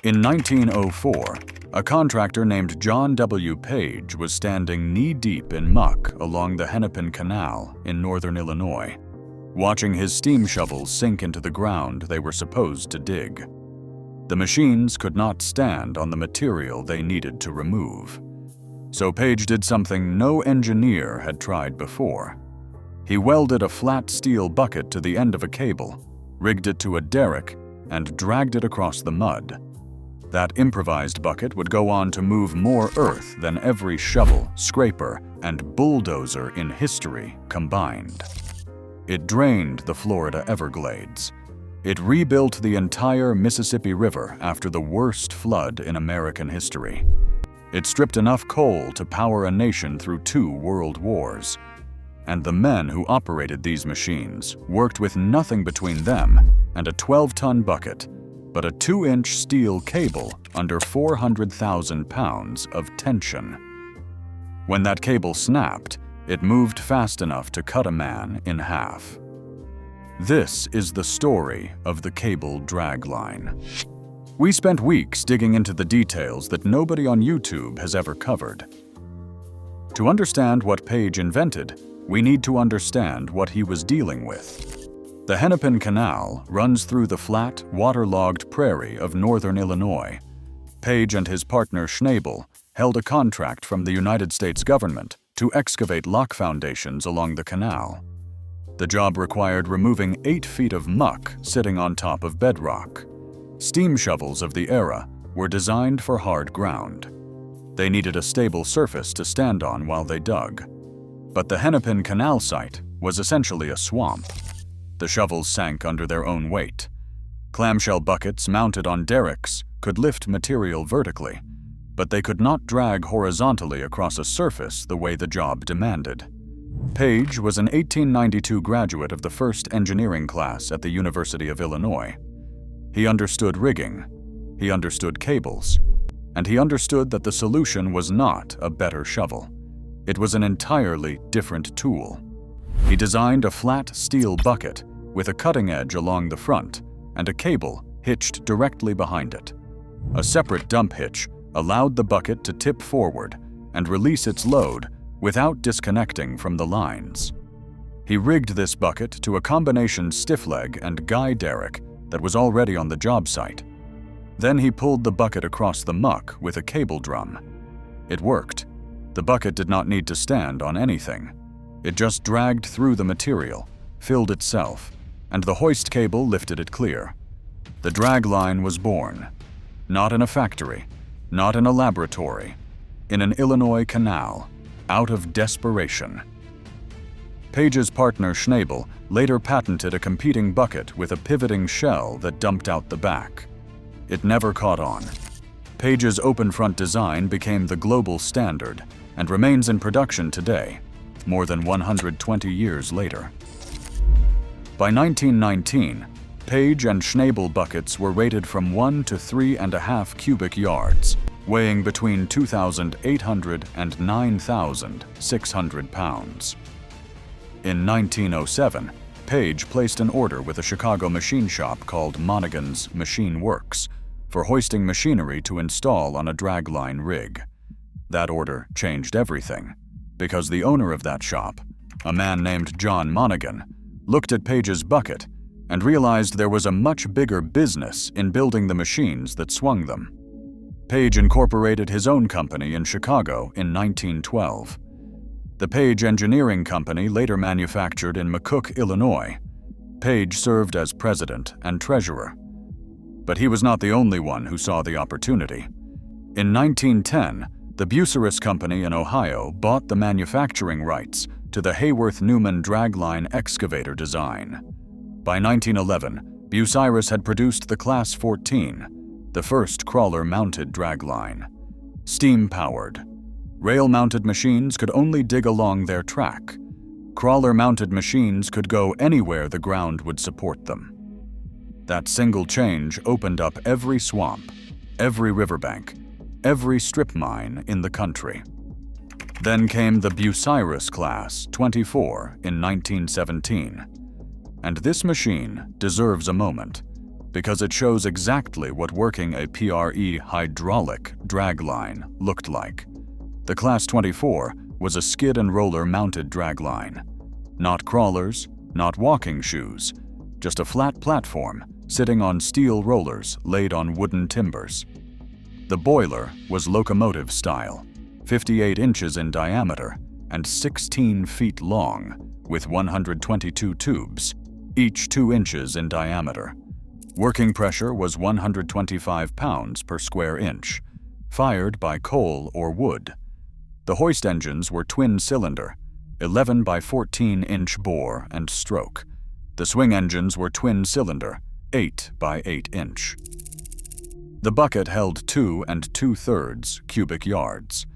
In 1904, a contractor named John W. Page was standing knee-deep in muck along the Hennepin Canal in northern Illinois, watching his steam shovels sink into the ground they were supposed to dig. The machines could not stand on the material they needed to remove. So Page did something no engineer had tried before. He welded a flat steel bucket to the end of a cable, rigged it to a derrick, and dragged it across the mud. That improvised bucket would go on to move more earth than every shovel, scraper, and bulldozer in history combined. It drained the Florida Everglades. It rebuilt the entire Mississippi River after the worst flood in American history. It stripped enough coal to power a nation through 2 world wars. And the men who operated these machines worked with nothing between them and a 12-ton bucket, but a 2-inch steel cable under 400,000 pounds of tension. When that cable snapped, it moved fast enough to cut a man in half. This is the story of the cable dragline. We spent weeks digging into the details that nobody on YouTube has ever covered. To understand what Page invented, we need to understand what he was dealing with. The Hennepin Canal runs through the flat, waterlogged prairie of northern Illinois. Page and his partner Schnabel held a contract from the United States government to excavate lock foundations along the canal. The job required removing 8 feet of muck sitting on top of bedrock. Steam shovels of the era were designed for hard ground. They needed a stable surface to stand on while they dug. But the Hennepin Canal site was essentially a swamp. The shovels sank under their own weight. Clamshell buckets mounted on derricks could lift material vertically, but they could not drag horizontally across a surface the way the job demanded. Page was an 1892 graduate of the first engineering class at the University of Illinois. He understood rigging, he understood cables, and he understood that the solution was not a better shovel. It was an entirely different tool. He designed a flat steel bucket with a cutting edge along the front and a cable hitched directly behind it. A separate dump hitch allowed the bucket to tip forward and release its load without disconnecting from the lines. He rigged this bucket to a combination stiff leg and guy derrick that was already on the job site. Then he pulled the bucket across the muck with a cable drum. It worked. The bucket did not need to stand on anything. It just dragged through the material, filled itself, and the hoist cable lifted it clear. The dragline was born. Not in a factory, not in a laboratory, in an Illinois canal, out of desperation. Page's partner Schnabel later patented a competing bucket with a pivoting shell that dumped out the back. It never caught on. Page's open front design became the global standard and remains in production today, more than 120 years later. By 1919, Page and Schnabel buckets were rated from 1 to 3.5 cubic yards, weighing between 2,800 and 9,600 pounds. In 1907, Page placed an order with a Chicago machine shop called Monaghan's Machine Works for hoisting machinery to install on a dragline rig. That order changed everything, because the owner of that shop, a man named John Monaghan, looked at Page's bucket and realized there was a much bigger business in building the machines that swung them. Page incorporated his own company in Chicago in 1912. The Page Engineering Company later manufactured in McCook, Illinois. Page served as president and treasurer. But he was not the only one who saw the opportunity. In 1910, the Bucyrus Company in Ohio bought the manufacturing rights to the Hayworth-Newman dragline excavator design. By 1911, Bucyrus had produced the Class 14, the first crawler-mounted dragline. Steam-powered. Rail-mounted machines could only dig along their track. Crawler-mounted machines could go anywhere the ground would support them. That single change opened up every swamp, every riverbank, every strip mine in the country. Then came the Bucyrus Class 24 in 1917. And this machine deserves a moment, because it shows exactly what working a PRE hydraulic dragline looked like. The Class 24 was a skid and roller mounted dragline. Not crawlers, not walking shoes, just a flat platform sitting on steel rollers laid on wooden timbers. The boiler was locomotive style, 58 inches in diameter and 16 feet long, with 122 tubes, each 2 inches in diameter. Working pressure was 125 pounds per square inch, fired by coal or wood. The hoist engines were twin-cylinder, 11 by 14-inch bore and stroke. The swing engines were twin-cylinder, 8 by 8-inch. The bucket held 2 2/3 cubic yards.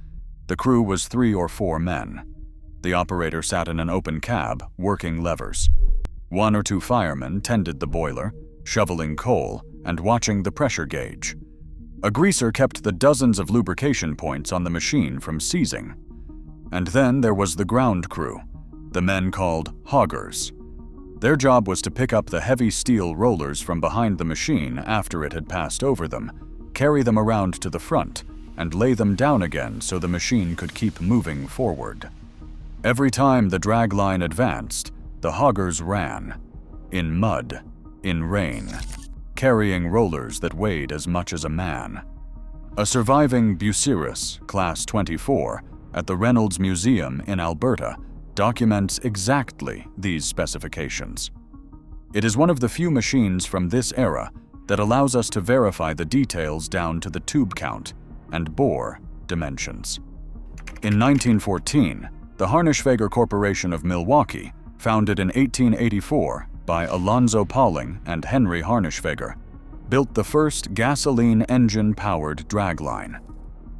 The crew was 3 or 4 men. The operator sat in an open cab, working levers. 1 or 2 firemen tended the boiler, shoveling coal and watching the pressure gauge. A greaser kept the dozens of lubrication points on the machine from seizing. And then there was the ground crew, the men called hoggers. Their job was to pick up the heavy steel rollers from behind the machine after it had passed over them, carry them around to the front, and lay them down again so the machine could keep moving forward. Every time the dragline advanced, the hoggers ran, in mud, in rain, carrying rollers that weighed as much as a man. A surviving Bucyrus, Class 24, at the Reynolds Museum in Alberta documents exactly these specifications. It is one of the few machines from this era that allows us to verify the details down to the tube count and bore dimensions. In 1914, the Harnischfeger Corporation of Milwaukee, founded in 1884 by Alonzo Pauling and Henry Harnischfeger, built the first gasoline engine-powered dragline.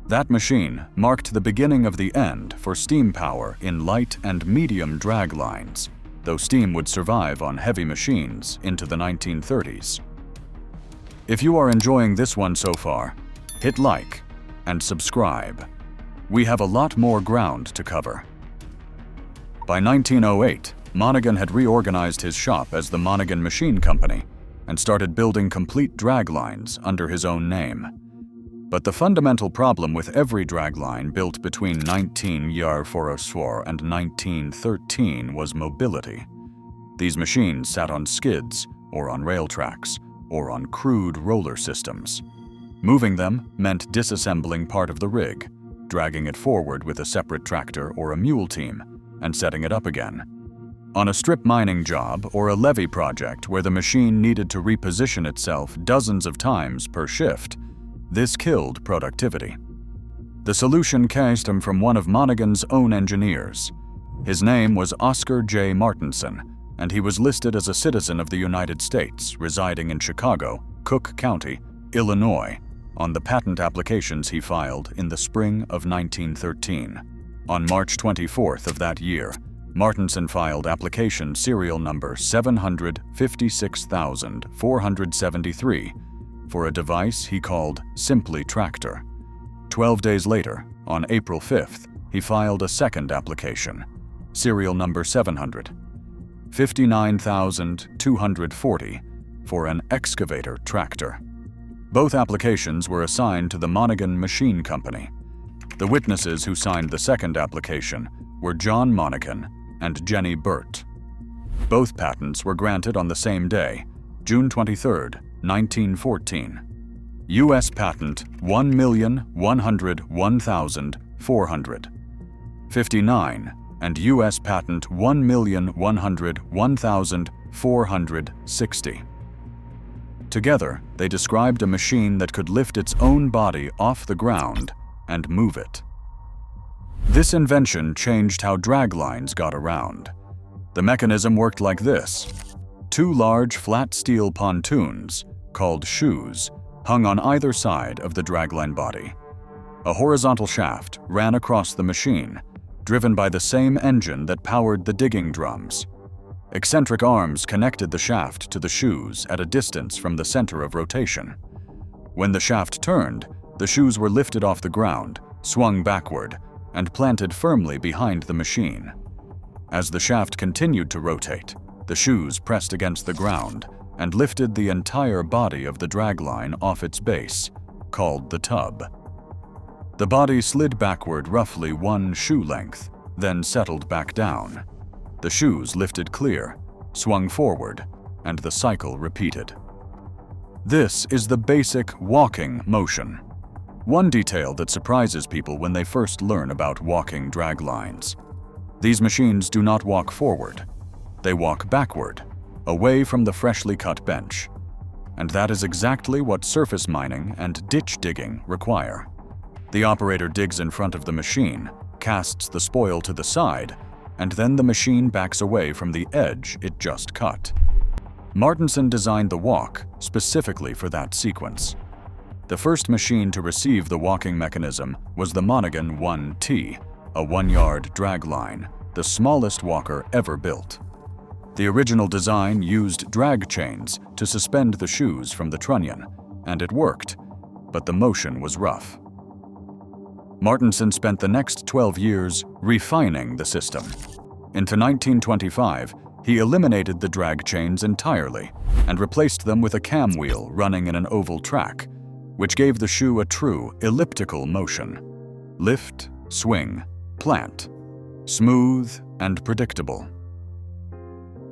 That machine marked the beginning of the end for steam power in light and medium draglines, though steam would survive on heavy machines into the 1930s. If you are enjoying this one so far, hit like and subscribe. We have a lot more ground to cover. By 1908, Monaghan had reorganized his shop as the Monaghan Machine Company and started building complete draglines under his own name. But the fundamental problem with every dragline built between 1904 and 1913 was mobility. These machines sat on skids, or on rail tracks, or on crude roller systems. Moving them meant disassembling part of the rig, dragging it forward with a separate tractor or a mule team, and setting it up again. On a strip mining job or a levee project where the machine needed to reposition itself dozens of times per shift, this killed productivity. The solution came from one of Monaghan's own engineers. His name was Oscar J. Martinson, and he was listed as a citizen of the United States residing in Chicago, Cook County, Illinois, on the patent applications he filed in the spring of 1913. On March 24th of that year, Martinson filed application serial number 756,473 for a device he called Simply Tractor. 12 days later, on April 5th, he filed a second application, serial number 759,240, for an excavator tractor. Both applications were assigned to the Monaghan Machine Company. The witnesses who signed the second application were John Monaghan and Jenny Burt. Both patents were granted on the same day, June 23, 1914. U.S. Patent 1,101,400. 59 and U.S. Patent 1,101,460. Together, they described a machine that could lift its own body off the ground and move it. This invention changed how draglines got around. The mechanism worked like this. 2 large flat steel pontoons, called shoes, hung on either side of the dragline body. A horizontal shaft ran across the machine, driven by the same engine that powered the digging drums. Eccentric arms connected the shaft to the shoes at a distance from the center of rotation. When the shaft turned, the shoes were lifted off the ground, swung backward, and planted firmly behind the machine. As the shaft continued to rotate, the shoes pressed against the ground and lifted the entire body of the dragline off its base, called the tub. The body slid backward roughly 1 shoe length, then settled back down. The shoes lifted clear, swung forward, and the cycle repeated. This is the basic walking motion. One detail that surprises people when they first learn about walking draglines. These machines do not walk forward. They walk backward, away from the freshly cut bench. And that is exactly what surface mining and ditch digging require. The operator digs in front of the machine, casts the spoil to the side, and then the machine backs away from the edge it just cut. Martinson designed the walk specifically for that sequence. The first machine to receive the walking mechanism was the Monaghan 1T, a 1-yard dragline, the smallest walker ever built. The original design used drag chains to suspend the shoes from the trunnion, and it worked, but the motion was rough. Martinson spent the next 12 years refining the system. Into 1925, he eliminated the drag chains entirely and replaced them with a cam wheel running in an oval track, which gave the shoe a true elliptical motion. Lift, swing, plant. Smooth and predictable.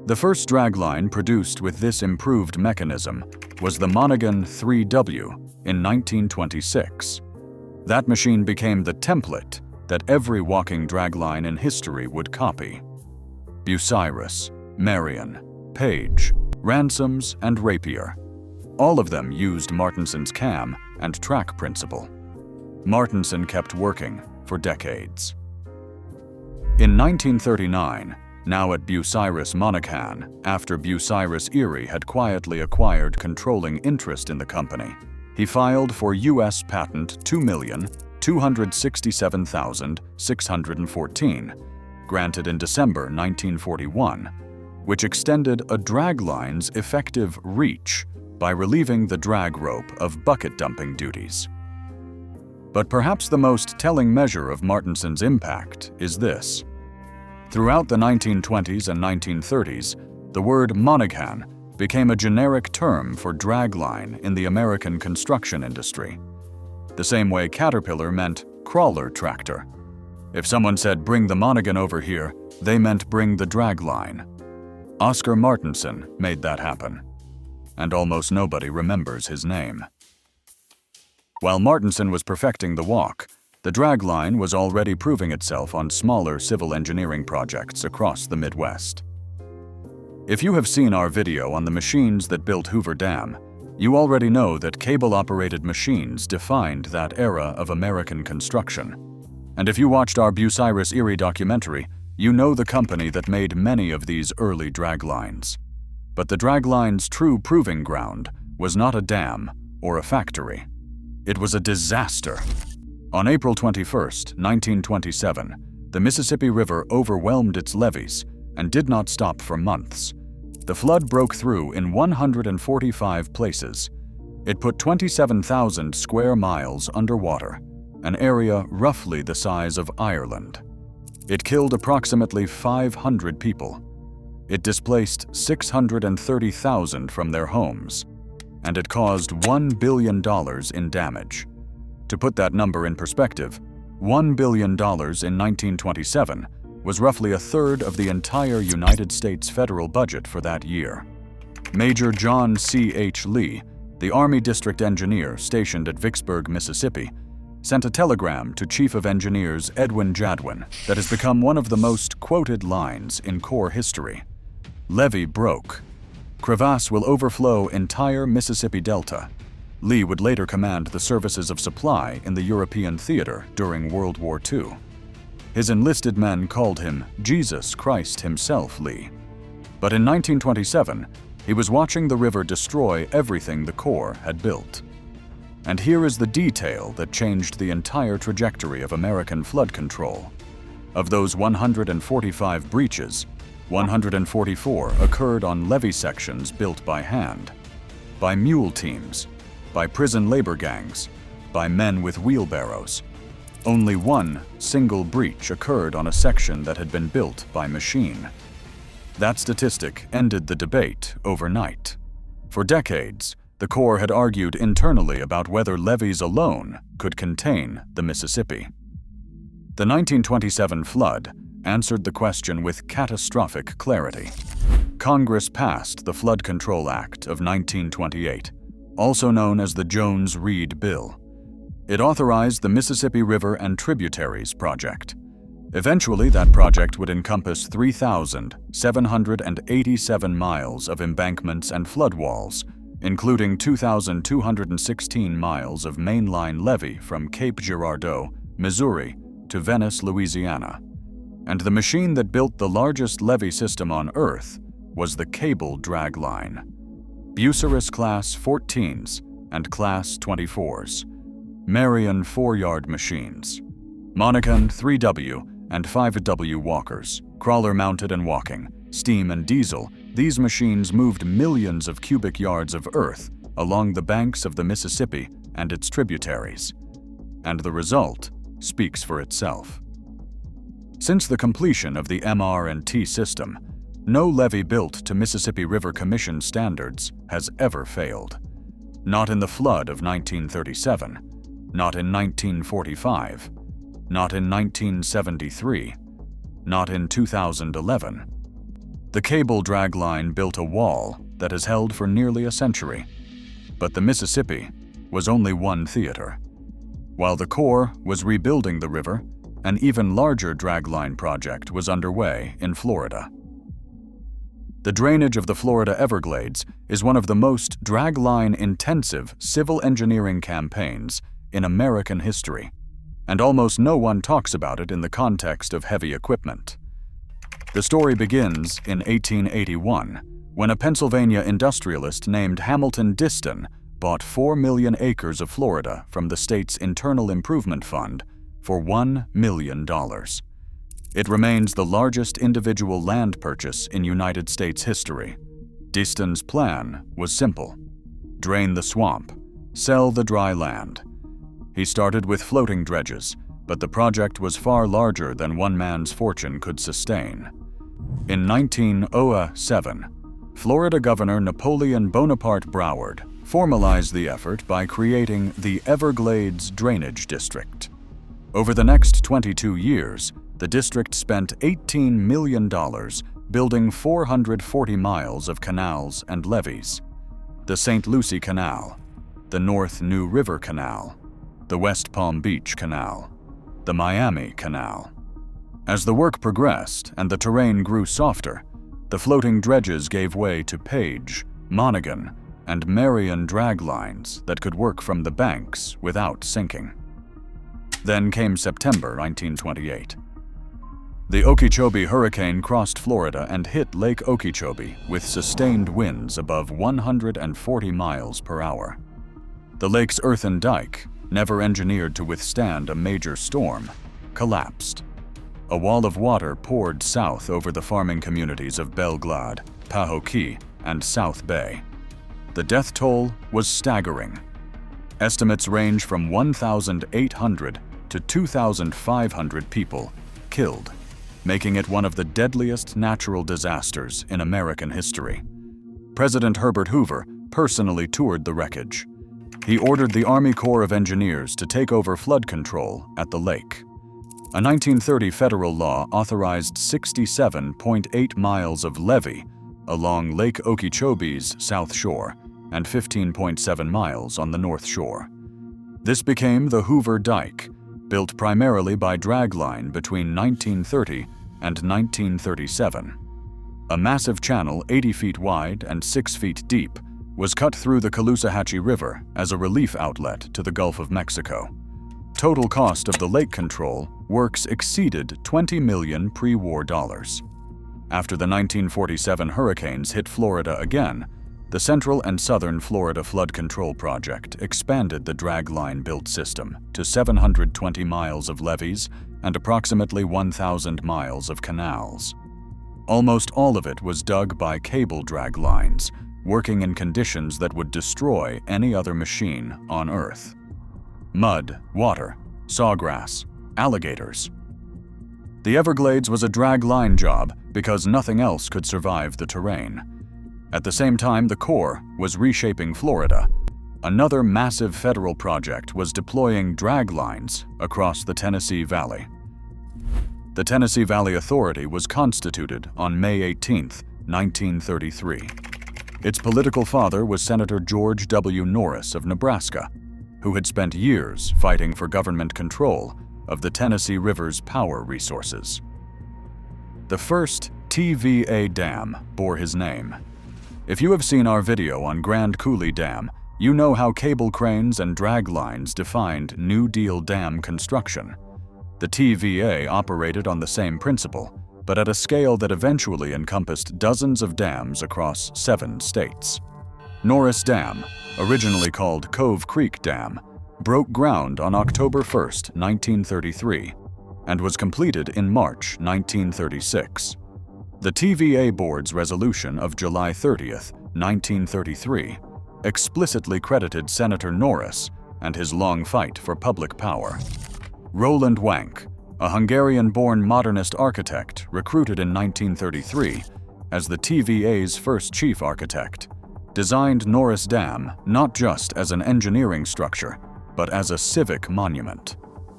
The first dragline produced with this improved mechanism was the Monaghan 3W in 1926. That machine became the template that every walking dragline in history would copy. Bucyrus, Marion, Page, Ransoms, and Rapier. All of them used Martinson's cam and track principle. Martinson kept working for decades. In 1939, now at Bucyrus-Monaghan, after Bucyrus-Erie had quietly acquired controlling interest in the company, he filed for U.S. Patent 2,267,614, granted in December 1941, which extended a dragline's effective reach by relieving the drag rope of bucket dumping duties. But perhaps the most telling measure of Martinson's impact is this. Throughout the 1920s and 1930s, the word Monaghan became a generic term for dragline in the American construction industry. The same way Caterpillar meant crawler tractor. If someone said, "Bring the Monaghan over here," they meant bring the dragline. Oscar Martinson made that happen, and almost nobody remembers his name. While Martinson was perfecting the walk, the dragline was already proving itself on smaller civil engineering projects across the Midwest. If you have seen our video on the machines that built Hoover Dam, you already know that cable-operated machines defined that era of American construction. And if you watched our Bucyrus-Erie documentary, you know the company that made many of these early draglines. But the dragline's true proving ground was not a dam or a factory. It was a disaster. On April 21, 1927, the Mississippi River overwhelmed its levees and did not stop for months. The flood broke through in 145 places. It put 27,000 square miles underwater, an area roughly the size of Ireland. It killed approximately 500 people. It displaced 630,000 from their homes, and it caused $1 billion in damage. To put that number in perspective, $1 billion in 1927 was roughly a third of the entire United States federal budget for that year. Major John C.H. Lee, the Army District Engineer stationed at Vicksburg, Mississippi, sent a telegram to Chief of Engineers Edwin Jadwin that has become one of the most quoted lines in Corps history. "Levee broke. Crevasse will overflow entire Mississippi Delta." Lee would later command the services of supply in the European theater during World War II. His enlisted men called him Jesus Christ himself, Lee. But in 1927, he was watching the river destroy everything the Corps had built. And here is the detail that changed the entire trajectory of American flood control. Of those 145 breaches, 144 occurred on levee sections built by hand, by mule teams, by prison labor gangs, by men with wheelbarrows. Only one single breach occurred on a section that had been built by machine. That statistic ended the debate overnight. For decades, the Corps had argued internally about whether levees alone could contain the Mississippi. The 1927 flood answered the question with catastrophic clarity. Congress passed the Flood Control Act of 1928, also known as the Jones-Reed Bill. It authorized the Mississippi River and Tributaries Project. Eventually, that project would encompass 3,787 miles of embankments and floodwalls, including 2,216 miles of mainline levee from Cape Girardeau, Missouri, to Venice, Louisiana. And the machine that built the largest levee system on Earth was the cable dragline. Bucyrus-class 14s and class 24s. Marion 4-yard machines. Monacan 3W and 5W walkers, crawler-mounted and walking, steam and diesel, these machines moved millions of cubic yards of earth along the banks of the Mississippi and its tributaries. And the result speaks for itself. Since the completion of the MR&T system, no levee built to Mississippi River Commission standards has ever failed. Not in the flood of 1937, not in 1945, not in 1973, not in 2011. The cable dragline built a wall that has held for nearly a century, but the Mississippi was only one theater. While the Corps was rebuilding the river, an even larger dragline project was underway in Florida. The drainage of the Florida Everglades is one of the most dragline-intensive civil engineering campaigns in American history, and almost no one talks about it in the context of heavy equipment. The story begins in 1881, when a Pennsylvania industrialist named Hamilton Diston bought 4 million acres of Florida from the state's Internal Improvement Fund for $1 million. It remains the largest individual land purchase in United States history. Diston's plan was simple: drain the swamp, sell the dry land. He started with floating dredges, but the project was far larger than one man's fortune could sustain. In 1907, Florida Governor Napoleon Bonaparte Broward formalized the effort by creating the Everglades Drainage District. Over the next 22 years, the district spent $18 million building 440 miles of canals and levees: the St. Lucie Canal, the North New River Canal, the West Palm Beach Canal, the Miami Canal. As the work progressed and the terrain grew softer, the floating dredges gave way to Page, Monaghan, and Marion draglines that could work from the banks without sinking. Then came September 1928. The Okeechobee hurricane crossed Florida and hit Lake Okeechobee with sustained winds above 140 miles per hour. The lake's earthen dike, never engineered to withstand a major storm, collapsed. A wall of water poured south over the farming communities of Belglade, Pahokee, and South Bay. The death toll was staggering. Estimates range from 1,800 to 2,500 people killed, making it one of the deadliest natural disasters in American history. President Herbert Hoover personally toured the wreckage. He ordered the Army Corps of Engineers to take over flood control at the lake. A 1930 federal law authorized 67.8 miles of levee along Lake Okeechobee's south shore and 15.7 miles on the north shore. This became the Hoover Dike, built primarily by Dragline between 1930 and 1937. A massive channel 80 feet wide and 6 feet deep was cut through the Caloosahatchee River as a relief outlet to the Gulf of Mexico. Total cost of the lake control works exceeded $20 million pre-war dollars. After the 1947 hurricanes hit Florida again, the Central and Southern Florida Flood Control Project expanded the dragline-built system to 720 miles of levees and approximately 1,000 miles of canals. Almost all of it was dug by cable draglines, working in conditions that would destroy any other machine on Earth. Mud, water, sawgrass, alligators. The Everglades was a dragline job because nothing else could survive the terrain. At the same time, the Corps was reshaping Florida. Another massive federal project was deploying draglines across the Tennessee Valley. The Tennessee Valley Authority was constituted on May 18, 1933. Its political father was Senator George W. Norris of Nebraska, who had spent years fighting for government control of the Tennessee River's power resources. The first TVA dam bore his name. If you have seen our video on Grand Coulee Dam, you know how cable cranes and drag lines defined New Deal dam construction. The TVA operated on the same principle, but at a scale that eventually encompassed dozens of dams across 7 states. Norris Dam, originally called Cove Creek Dam, broke ground on October 1, 1933, and was completed in March 1936. The TVA Board's resolution of July 30, 1933, explicitly credited Senator Norris and his long fight for public power. Roland Wank, a Hungarian-born modernist architect recruited in 1933 as the TVA's first chief architect, designed Norris Dam not just as an engineering structure, but as a civic monument.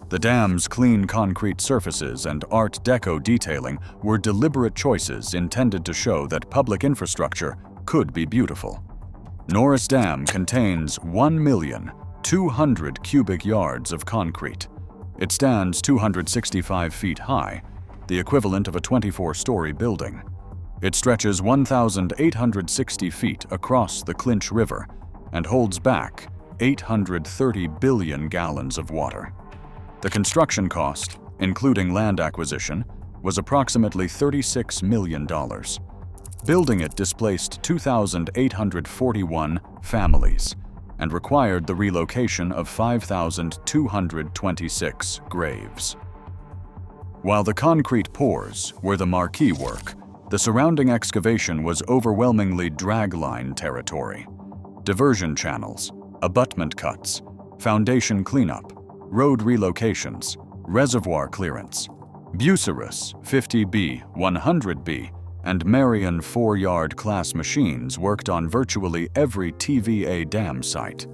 The dam's clean concrete surfaces and Art Deco detailing were deliberate choices intended to show that public infrastructure could be beautiful. Norris Dam contains 1,200,000 cubic yards of concrete. It stands 265 feet high, the equivalent of a 24-story building. It stretches 1,860 feet across the Clinch River and holds back 830 billion gallons of water. The construction cost, including land acquisition, was approximately $36 million. Building it displaced 2,841 families and required the relocation of 5,226 graves. While the concrete pours were the marquee work, the surrounding excavation was overwhelmingly dragline territory. Diversion channels, abutment cuts, foundation cleanup, road relocations, reservoir clearance, Bucyrus 50B, 100B, and Marion 4-yard class machines worked on virtually every TVA dam site.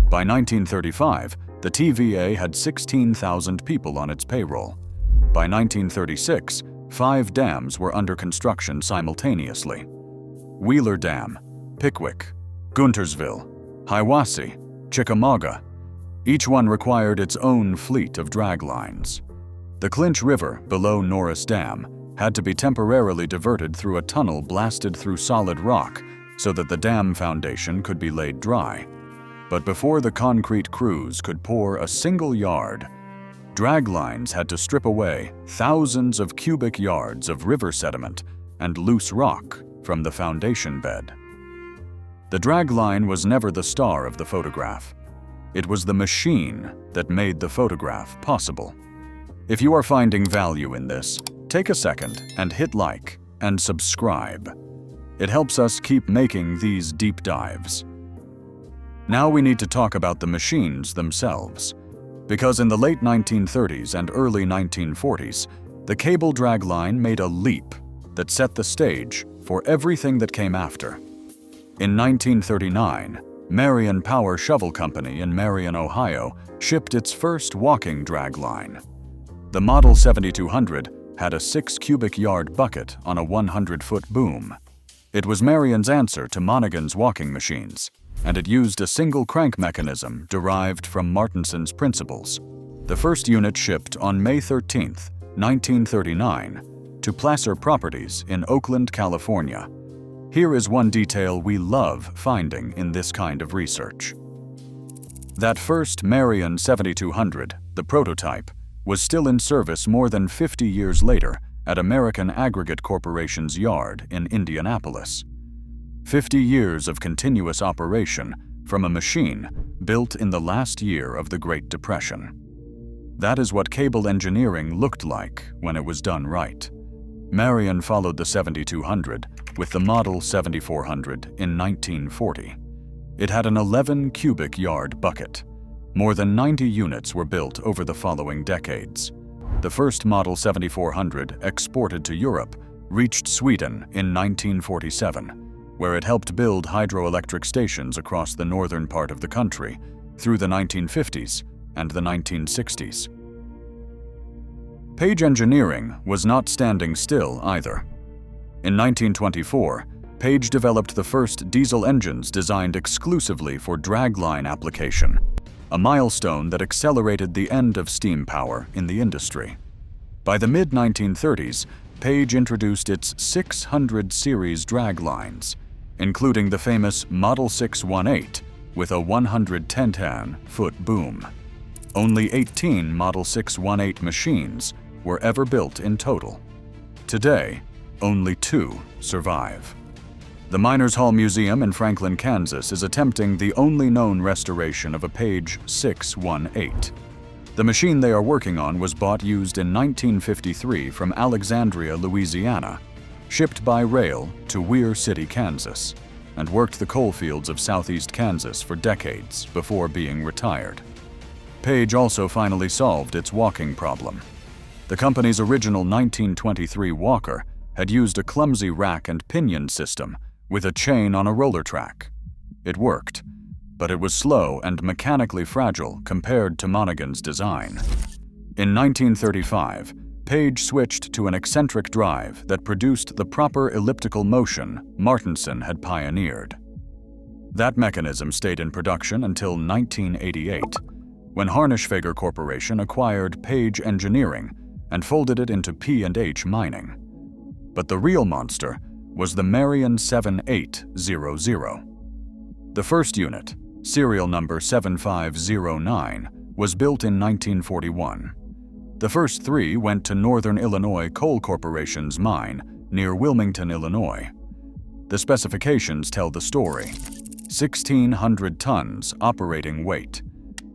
By 1935, the TVA had 16,000 people on its payroll. By 1936, 5 dams were under construction simultaneously: Wheeler Dam, Pickwick, Guntersville, Hiwassee, Chickamauga. Each one required its own fleet of draglines. The Clinch River below Norris Dam had to be temporarily diverted through a tunnel blasted through solid rock so that the dam foundation could be laid dry. But before the concrete crews could pour a single yard, draglines had to strip away thousands of cubic yards of river sediment and loose rock from the foundation bed. The dragline was never the star of the photograph. It was the machine that made the photograph possible. If you are finding value in this, take a second and hit like and subscribe. It helps us keep making these deep dives. Now we need to talk about the machines themselves, because in the late 1930s and early 1940s, the cable dragline made a leap that set the stage for everything that came after. In 1939, Marion Power Shovel Company in Marion, Ohio, shipped its first walking dragline. The Model 7200 had a 6 cubic yard bucket on a 100-foot boom. It was Marion's answer to Monaghan's walking machines, and it used a single crank mechanism derived from Martinson's principles. The first unit shipped on May 13, 1939, to Placer Properties in Oakland, California. Here is one detail we love finding in this kind of research. That first Marion 7200, the prototype, was still in service more than 50 years later at American Aggregate Corporation's yard in Indianapolis. 50 years of continuous operation from a machine built in the last year of the Great Depression. That is what cable engineering looked like when it was done right. Marion followed the 7200 with the Model 7400 in 1940. It had an 11 cubic yard bucket. More than 90 units were built over the following decades. The first Model 7400 exported to Europe reached Sweden in 1947. where it helped build hydroelectric stations across the northern part of the country through the 1950s and the 1960s. Page Engineering was not standing still either. In 1924, Page developed the first diesel engines designed exclusively for dragline application, a milestone that accelerated the end of steam power in the industry. By the mid-1930s, Page introduced its 600 series draglines, including the famous Model 618 with a 110-foot boom. Only 18 Model 618 machines were ever built in total. Today, only 2 survive. The Miners Hall Museum in Franklin, Kansas is attempting the only known restoration of a Page 618. The machine they are working on was bought used in 1953 from Alexandria, Louisiana, shipped by rail to Weir City, Kansas, and worked the coal fields of southeast Kansas for decades before being retired. Page also finally solved its walking problem. The company's original 1923 walker had used a clumsy rack and pinion system with a chain on a roller track. It worked, but it was slow and mechanically fragile compared to Monaghan's design. In 1935, Page switched to an eccentric drive that produced the proper elliptical motion Martinson had pioneered. That mechanism stayed in production until 1988, when Harnischfeger Corporation acquired Page Engineering and folded it into P&H Mining. But the real monster was the Marion 7800. The first unit, serial number 7509, was built in 1941. The first 3 went to Northern Illinois Coal Corporation's mine near Wilmington, Illinois. The specifications tell the story. 1,600 tons operating weight,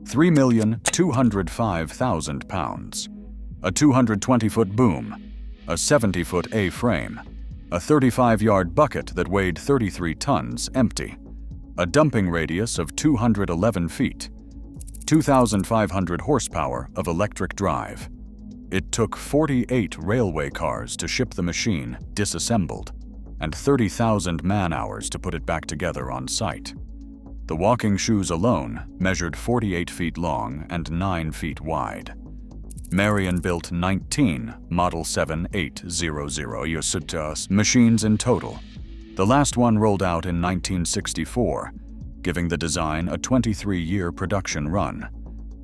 3,205,000 pounds, a 220-foot boom, a 70-foot A-frame, a 35-yard bucket that weighed 33 tons empty, a dumping radius of 211 feet, 2,500 horsepower of electric drive. It took 48 railway cars to ship the machine disassembled, and 30,000 man-hours to put it back together on site. The walking shoes alone measured 48 feet long and 9 feet wide. Marion built 19 Model 7800 machines in total. The last one rolled out in 1964, giving the design a 23-year production run.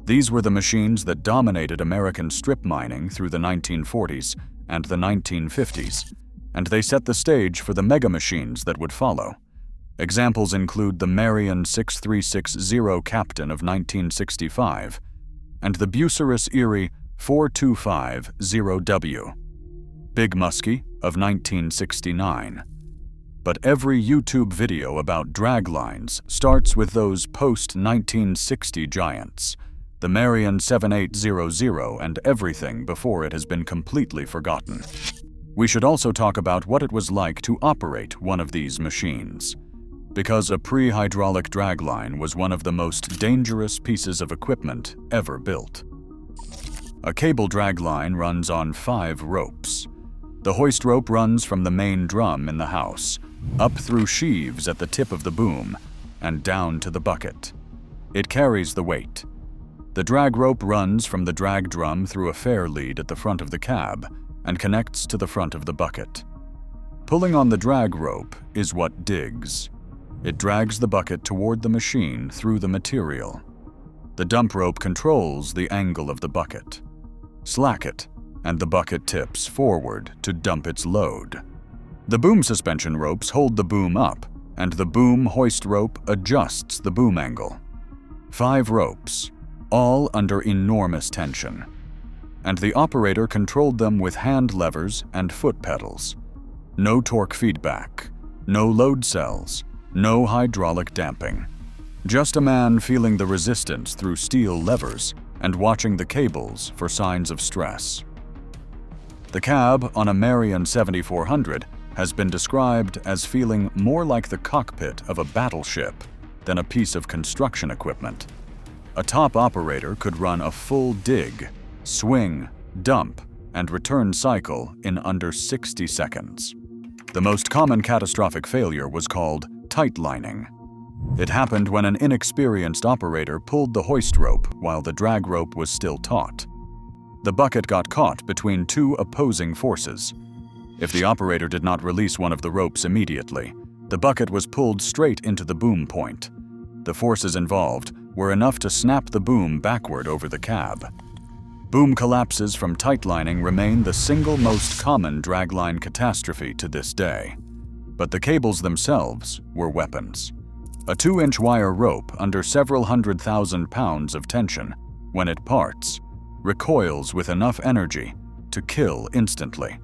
These were the machines that dominated American strip mining through the 1940s and the 1950s, and they set the stage for the mega machines that would follow. Examples include the Marion 6360 Captain of 1965 and the Bucyrus-Erie 4250W, Big Muskie of 1969. But every YouTube video about draglines starts with those post-1960 giants, the Marion 7800 and everything before it has been completely forgotten. We should also talk about what it was like to operate one of these machines, because a pre-hydraulic dragline was one of the most dangerous pieces of equipment ever built. A cable dragline runs on 5 ropes. The hoist rope runs from the main drum in the house, up through sheaves at the tip of the boom, and down to the bucket. It carries the weight. The drag rope runs from the drag drum through a fair lead at the front of the cab and connects to the front of the bucket. Pulling on the drag rope is what digs. It drags the bucket toward the machine through the material. The dump rope controls the angle of the bucket. Slack it, and the bucket tips forward to dump its load. The boom suspension ropes hold the boom up, and the boom hoist rope adjusts the boom angle. 5 ropes, all under enormous tension. And the operator controlled them with hand levers and foot pedals. No torque feedback, no load cells, no hydraulic damping. Just a man feeling the resistance through steel levers and watching the cables for signs of stress. The cab on a Marion 7400 has been described as feeling more like the cockpit of a battleship than a piece of construction equipment. A top operator could run a full dig, swing, dump, and return cycle in under 60 seconds. The most common catastrophic failure was called tightlining. It happened when an inexperienced operator pulled the hoist rope while the drag rope was still taut. The bucket got caught between two opposing forces. If the operator did not release one of the ropes immediately, the bucket was pulled straight into the boom point. The forces involved were enough to snap the boom backward over the cab. Boom collapses from tightlining remain the single most common dragline catastrophe to this day. But the cables themselves were weapons. A 2-inch wire rope under several 100,000 pounds of tension, when it parts, recoils with enough energy to kill instantly.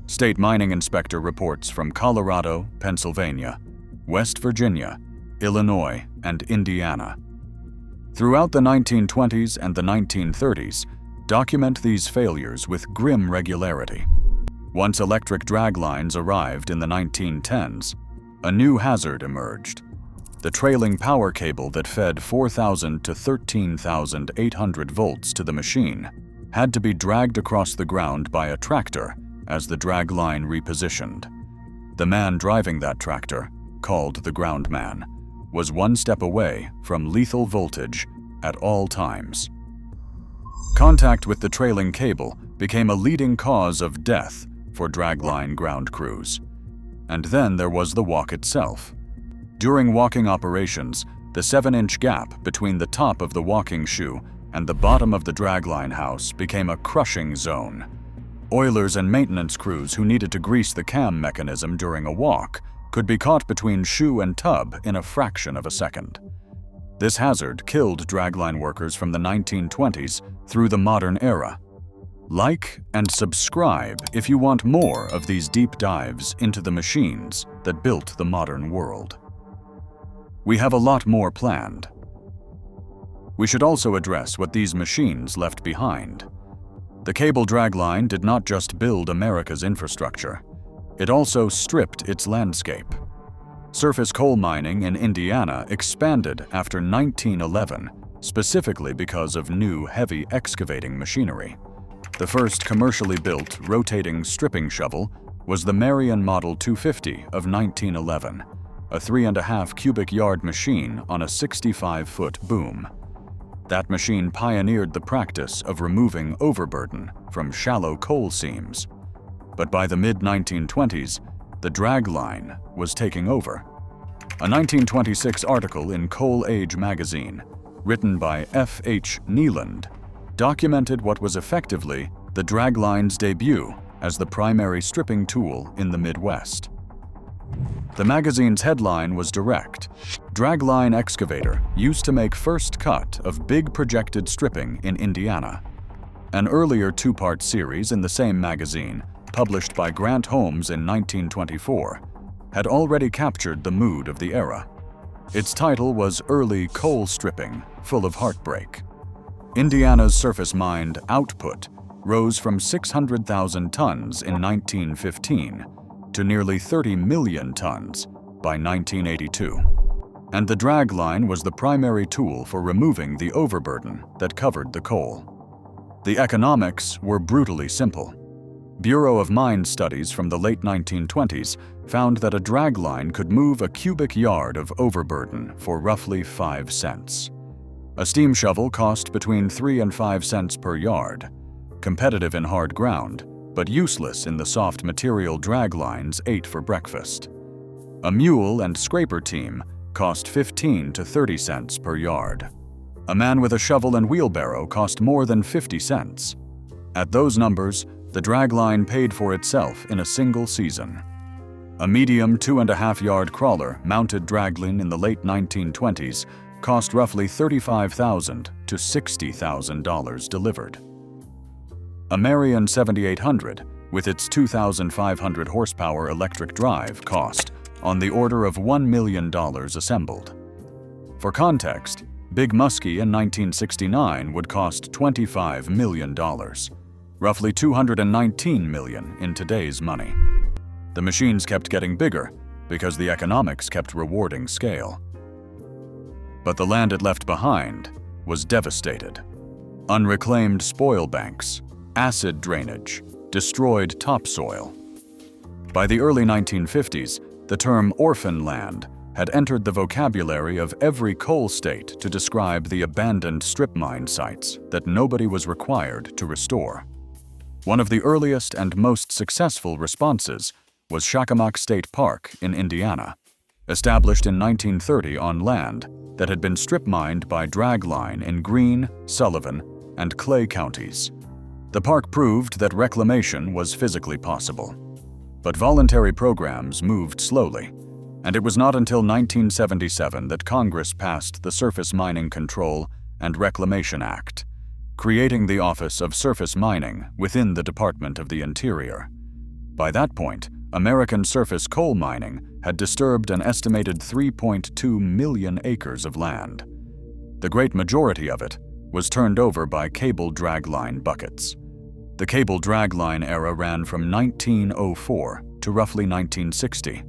State mining inspector reports from Colorado, Pennsylvania, West Virginia, Illinois, and Indiana. Throughout the 1920s and the 1930s, document these failures with grim regularity. Once electric draglines arrived in the 1910s, a new hazard emerged. The trailing power cable that fed 4,000 to 13,800 volts to the machine had to be dragged across the ground by a tractor as the dragline repositioned. The man driving that tractor, called the groundman, was one step away from lethal voltage at all times. Contact with the trailing cable became a leading cause of death for dragline ground crews. And then there was the walk itself. During walking operations, the 7-inch gap between the top of the walking shoe and the bottom of the dragline house became a crushing zone. Oilers and maintenance crews who needed to grease the cam mechanism during a walk could be caught between shoe and tub in a fraction of a second. This hazard killed dragline workers from the 1920s through the modern era. Like and subscribe if you want more of these deep dives into the machines that built the modern world. We have a lot more planned. We should also address what these machines left behind. The cable dragline did not just build America's infrastructure, it also stripped its landscape. Surface coal mining in Indiana expanded after 1911, specifically because of new heavy excavating machinery. The first commercially built rotating stripping shovel was the Marion Model 250 of 1911, a 3.5 cubic yard machine on a 65-foot boom. That machine pioneered the practice of removing overburden from shallow coal seams. But by the mid-1920s, the dragline was taking over. A 1926 article in Coal Age magazine, written by F.H. Neeland, documented what was effectively the dragline's debut as the primary stripping tool in the Midwest. The magazine's headline was direct. Dragline excavator used to make first cut of big projected stripping in Indiana. An earlier 2-part series in the same magazine, published by Grant Holmes in 1924, had already captured the mood of the era. Its title was Early Coal Stripping, Full of Heartbreak. Indiana's surface mined output rose from 600,000 tons in 1915 to nearly 30 million tons by 1982. And the dragline was the primary tool for removing the overburden that covered the coal. The economics were brutally simple. Bureau of Mine studies from the late 1920s found that a dragline could move a cubic yard of overburden for roughly 5 cents. A steam shovel cost between 3 and 5 cents per yard, competitive in hard ground, but useless in the soft material draglines ate for breakfast. A mule and scraper team cost 15 to 30 cents per yard. A man with a shovel and wheelbarrow cost more than 50 cents. At those numbers, the dragline paid for itself in a single season. A medium 2.5-yard crawler mounted dragline in the late 1920s cost roughly $35,000 to $60,000 delivered. A Marion 7800, with its 2,500 horsepower electric drive, cost on the order of $1 million assembled. For context, Big Muskie in 1969 would cost $25 million, roughly $219 million in today's money. The machines kept getting bigger because the economics kept rewarding scale. But the land it left behind was devastated. Unreclaimed spoil banks, acid drainage, destroyed topsoil. By the early 1950s, the term orphan land had entered the vocabulary of every coal state to describe the abandoned strip mine sites that nobody was required to restore. One of the earliest and most successful responses was Shackamack State Park in Indiana, established in 1930 on land that had been strip mined by Dragline in Greene, Sullivan, and Clay counties. The park proved that reclamation was physically possible. But voluntary programs moved slowly, and it was not until 1977 that Congress passed the Surface Mining Control and Reclamation Act, creating the Office of Surface Mining within the Department of the Interior. By that point, American surface coal mining had disturbed an estimated 3.2 million acres of land. The great majority of it was turned over by cable dragline buckets. The cable dragline era ran from 1904 to roughly 1960.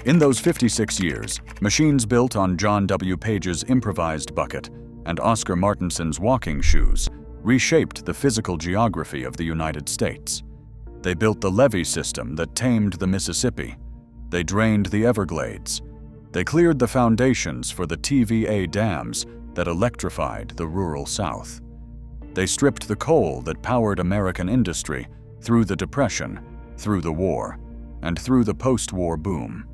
In those 56 years, machines built on John W. Page's improvised bucket and Oscar Martinson's walking shoes reshaped the physical geography of the United States. They built the levee system that tamed the Mississippi. They drained the Everglades. They cleared the foundations for the TVA dams that electrified the rural South. They stripped the coal that powered American industry through the Depression, through the war, and through the post-war boom.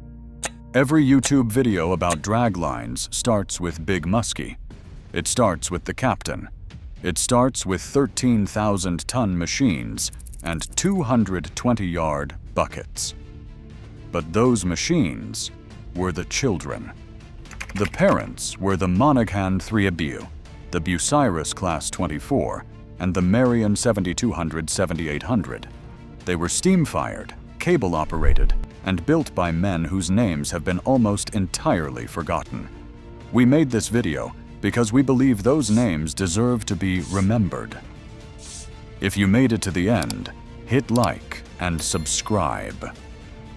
Every YouTube video about draglines starts with Big Muskie. It starts with the captain. It starts with 13,000-ton machines and 220-yard buckets. But those machines were the children. The parents were the Monaghan 3ABU, the Bucyrus Class 24, and the Marion 7200-7800. They were steam-fired, cable-operated, and built by men whose names have been almost entirely forgotten. We made this video because we believe those names deserve to be remembered. If you made it to the end, hit like and subscribe.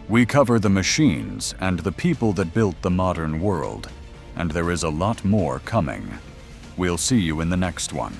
We cover the machines and the people that built the modern world, and there is a lot more coming. We'll see you in the next one.